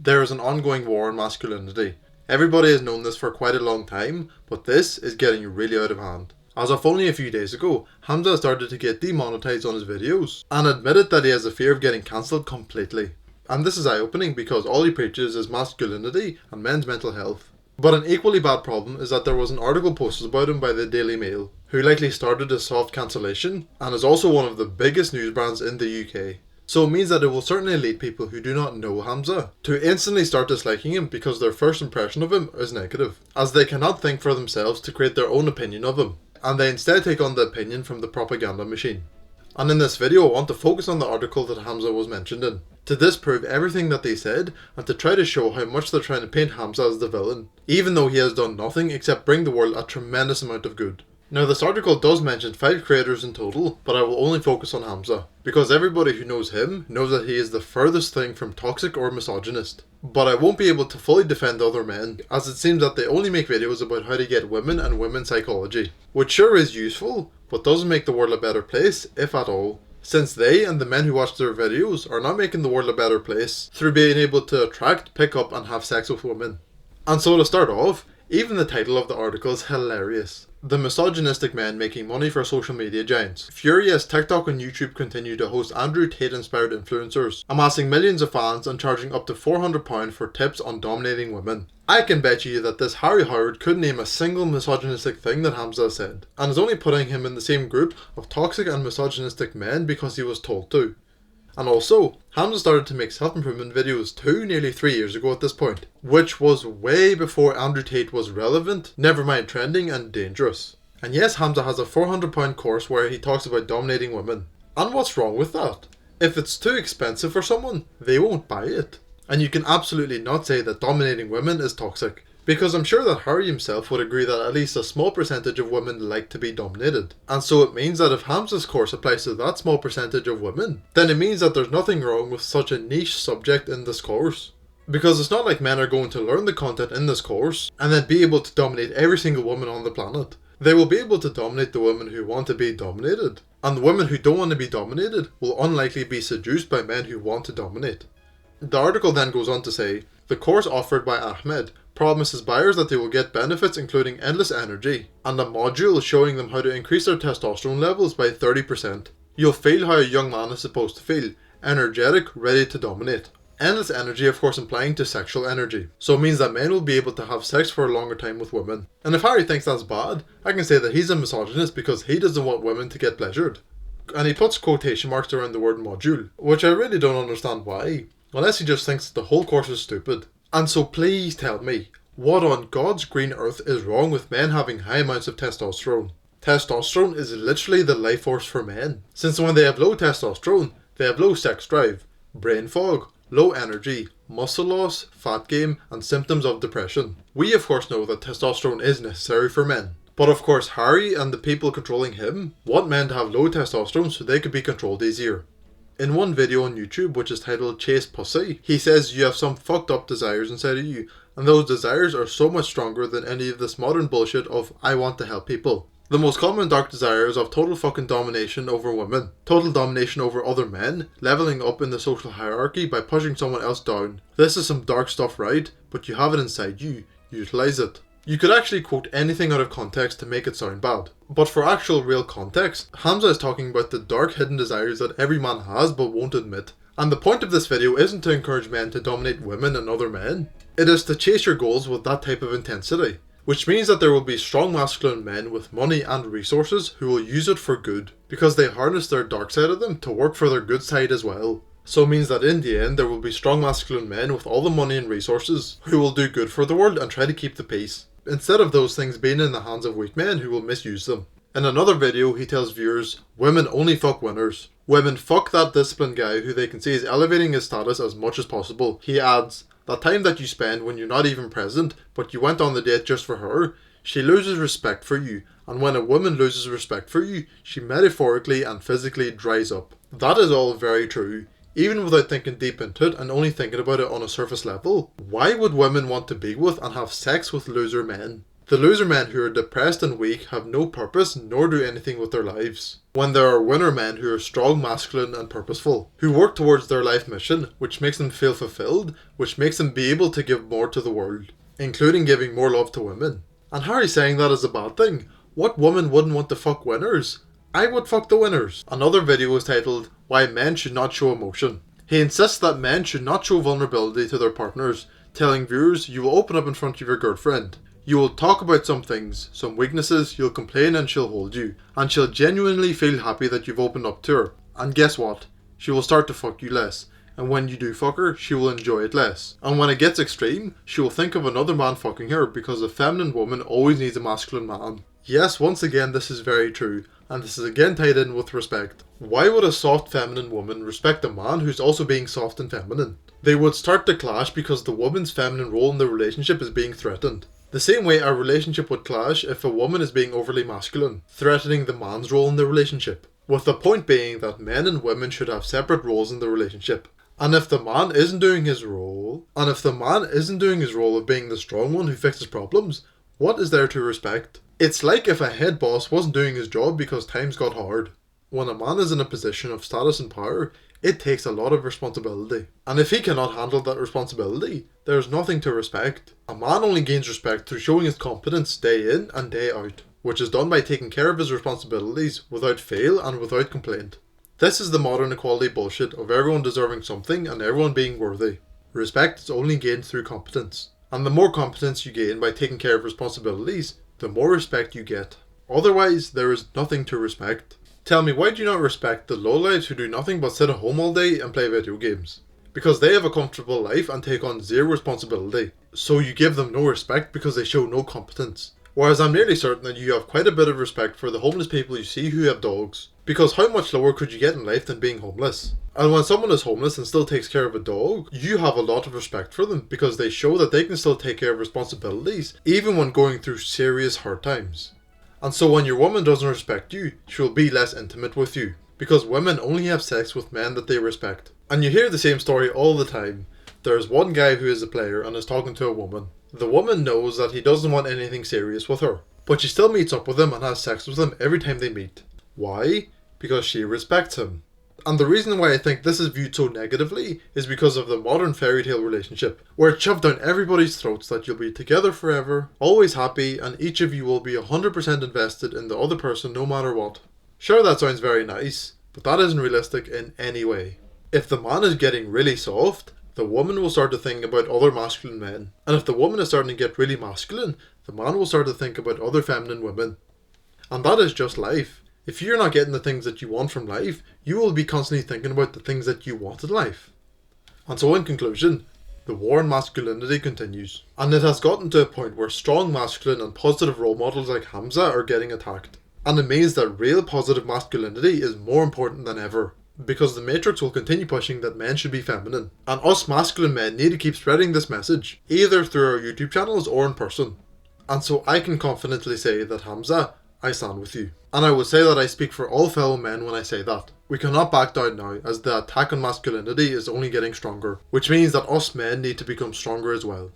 There is an ongoing war on masculinity. Everybody has known this for quite a long time, but this is getting really out of hand. As of only a few days ago, Hamza started to get demonetized on his videos and admitted that he has a fear of getting cancelled completely. And this is eye-opening because all he preaches is masculinity and men's mental health. But an equally bad problem is that there was an article posted about him by the Daily Mail, who likely started a soft cancellation and is also one of the biggest news brands in the UK. So it means that it will certainly lead people who do not know Hamza to instantly start disliking him because their first impression of him is negative, as they cannot think for themselves to create their own opinion of him, and they instead take on the opinion from the propaganda machine. And in this video I want to focus on the article that Hamza was mentioned in, to disprove everything that they said and to try to show how much they're trying to paint Hamza as the villain, even though he has done nothing except bring the world a tremendous amount of good. Now this article does mention 5 creators in total, but I will only focus on Hamza, because everybody who knows him knows that he is the furthest thing from toxic or misogynist. But I won't be able to fully defend other men, as it seems that they only make videos about how to get women and women's psychology, which sure is useful, but doesn't make the world a better place, if at all. Since they and the men who watch their videos are not making the world a better place through being able to attract, pick up and have sex with women. And so to start off, even the title of the article is hilarious. The misogynistic men making money for social media giants. Furious, TikTok and YouTube continue to host Andrew Tate inspired influencers, amassing millions of fans and charging up to £400 for tips on dominating women. I can bet you that this Harry Howard couldn't name a single misogynistic thing that Hamza said, and is only putting him in the same group of toxic and misogynistic men because he was told to. And also, Hamza started to make self-improvement videos too nearly 3 years ago at this point, which was way before Andrew Tate was relevant, never mind trending and dangerous. And yes, Hamza has a £400 course where he talks about dominating women. And what's wrong with that? If it's too expensive for someone, they won't buy it. And you can absolutely not say that dominating women is toxic, because I'm sure that Harry himself would agree that at least a small percentage of women like to be dominated. And so it means that if Hamza's course applies to that small percentage of women, then it means that there's nothing wrong with such a niche subject in this course. Because it's not like men are going to learn the content in this course and then be able to dominate every single woman on the planet. They will be able to dominate the women who want to be dominated, and the women who don't want to be dominated will unlikely be seduced by men who want to dominate. The article then goes on to say, the course offered by Ahmed promises buyers that they will get benefits including endless energy, and a module showing them how to increase their testosterone levels by 30%. You'll feel how a young man is supposed to feel, energetic, ready to dominate. Endless energy of course implying to sexual energy, so it means that men will be able to have sex for a longer time with women. And if Harry thinks that's bad, I can say that he's a misogynist because he doesn't want women to get pleasured. And he puts quotation marks around the word module, which I really don't understand why, unless he just thinks that the whole course is stupid. And so please tell me, what on God's green earth is wrong with men having high amounts of testosterone? Testosterone is literally the life force for men, since when they have low testosterone, they have low sex drive, brain fog, low energy, muscle loss, fat gain, and symptoms of depression. We of course know that testosterone is necessary for men. But of course Harry and the people controlling him want men to have low testosterone so they could be controlled easier. In one video on YouTube, which is titled Chase Pussy, he says you have some fucked up desires inside of you, and those desires are so much stronger than any of this modern bullshit of I want to help people. The most common dark desire is of total fucking domination over women, total domination over other men, leveling up in the social hierarchy by pushing someone else down. This is some dark stuff, right? But you have it inside you, utilize it. You could actually quote anything out of context to make it sound bad. But for actual real context, Hamza is talking about the dark hidden desires that every man has but won't admit. And the point of this video isn't to encourage men to dominate women and other men. It is to chase your goals with that type of intensity. Which means that there will be strong masculine men with money and resources who will use it for good, because they harness their dark side of them to work for their good side as well. So it means that in the end there will be strong masculine men with all the money and resources who will do good for the world and try to keep the peace, instead of those things being in the hands of weak men who will misuse them. In another video he tells viewers, women only fuck winners. Women fuck that disciplined guy who they can see is elevating his status as much as possible. He adds, that time that you spend when you're not even present, but you went on the date just for her, she loses respect for you, and when a woman loses respect for you, she metaphorically and physically dries up. That is all very true. Even without thinking deep into it and only thinking about it on a surface level, why would women want to be with and have sex with loser men? The loser men who are depressed and weak have no purpose nor do anything with their lives. When there are winner men who are strong, masculine and purposeful, who work towards their life mission, which makes them feel fulfilled, which makes them be able to give more to the world, including giving more love to women. And Harry's saying that is a bad thing. What woman wouldn't want to fuck winners? I would fuck the winners. Another video is titled, Why Men Should Not Show Emotion. He insists that men should not show vulnerability to their partners, telling viewers you will open up in front of your girlfriend. You will talk about some things, some weaknesses, you'll complain and she'll hold you. And she'll genuinely feel happy that you've opened up to her. And guess what? She will start to fuck you less. And when you do fuck her, she will enjoy it less. And when it gets extreme, she will think of another man fucking her because a feminine woman always needs a masculine man. Yes, once again this is very true. And this is again tied in with respect. Why would a soft feminine woman respect a man who's also being soft and feminine? They would start to clash because the woman's feminine role in the relationship is being threatened. The same way our relationship would clash if a woman is being overly masculine, threatening the man's role in the relationship. With the point being that men and women should have separate roles in the relationship. And if the man isn't doing his role of being the strong one who fixes problems, what is there to respect? It's like if a head boss wasn't doing his job because times got hard. When a man is in a position of status and power, it takes a lot of responsibility. And if he cannot handle that responsibility, there is nothing to respect. A man only gains respect through showing his competence day in and day out, which is done by taking care of his responsibilities without fail and without complaint. This is the modern equality bullshit of everyone deserving something and everyone being worthy. Respect is only gained through competence. And the more competence you gain by taking care of responsibilities, the more respect you get. Otherwise, there is nothing to respect. Tell me, why do you not respect the lowlives who do nothing but sit at home all day and play video games? Because they have a comfortable life and take on zero responsibility. So you give them no respect because they show no competence. Whereas I'm nearly certain that you have quite a bit of respect for the homeless people you see who have dogs. Because how much lower could you get in life than being homeless? And when someone is homeless and still takes care of a dog, you have a lot of respect for them because they show that they can still take care of responsibilities even when going through serious hard times. And so when your woman doesn't respect you, she will be less intimate with you. Because women only have sex with men that they respect. And you hear the same story all the time. There's one guy who is a player and is talking to a woman. The woman knows that he doesn't want anything serious with her, but she still meets up with him and has sex with him every time they meet. Why? Because she respects him. And the reason why I think this is viewed so negatively is because of the modern fairy tale relationship, where it's shoved down everybody's throats that you'll be together forever, always happy, and each of you will be 100% invested in the other person no matter what. Sure, that sounds very nice, but that isn't realistic in any way. If the man is getting really soft, the woman will start to think about other masculine men. And if the woman is starting to get really masculine, the man will start to think about other feminine women. And that is just life. If you're not getting the things that you want from life, you will be constantly thinking about the things that you want in life. And so in conclusion, the war on masculinity continues. And it has gotten to a point where strong masculine and positive role models like Hamza are getting attacked. And it means that real positive masculinity is more important than ever. Because the Matrix will continue pushing that men should be feminine. And us masculine men need to keep spreading this message, either through our YouTube channels or in person. And so I can confidently say that Hamza, I stand with you. And I would say that I speak for all fellow men when I say that. We cannot back down now, as the attack on masculinity is only getting stronger, which means that us men need to become stronger as well.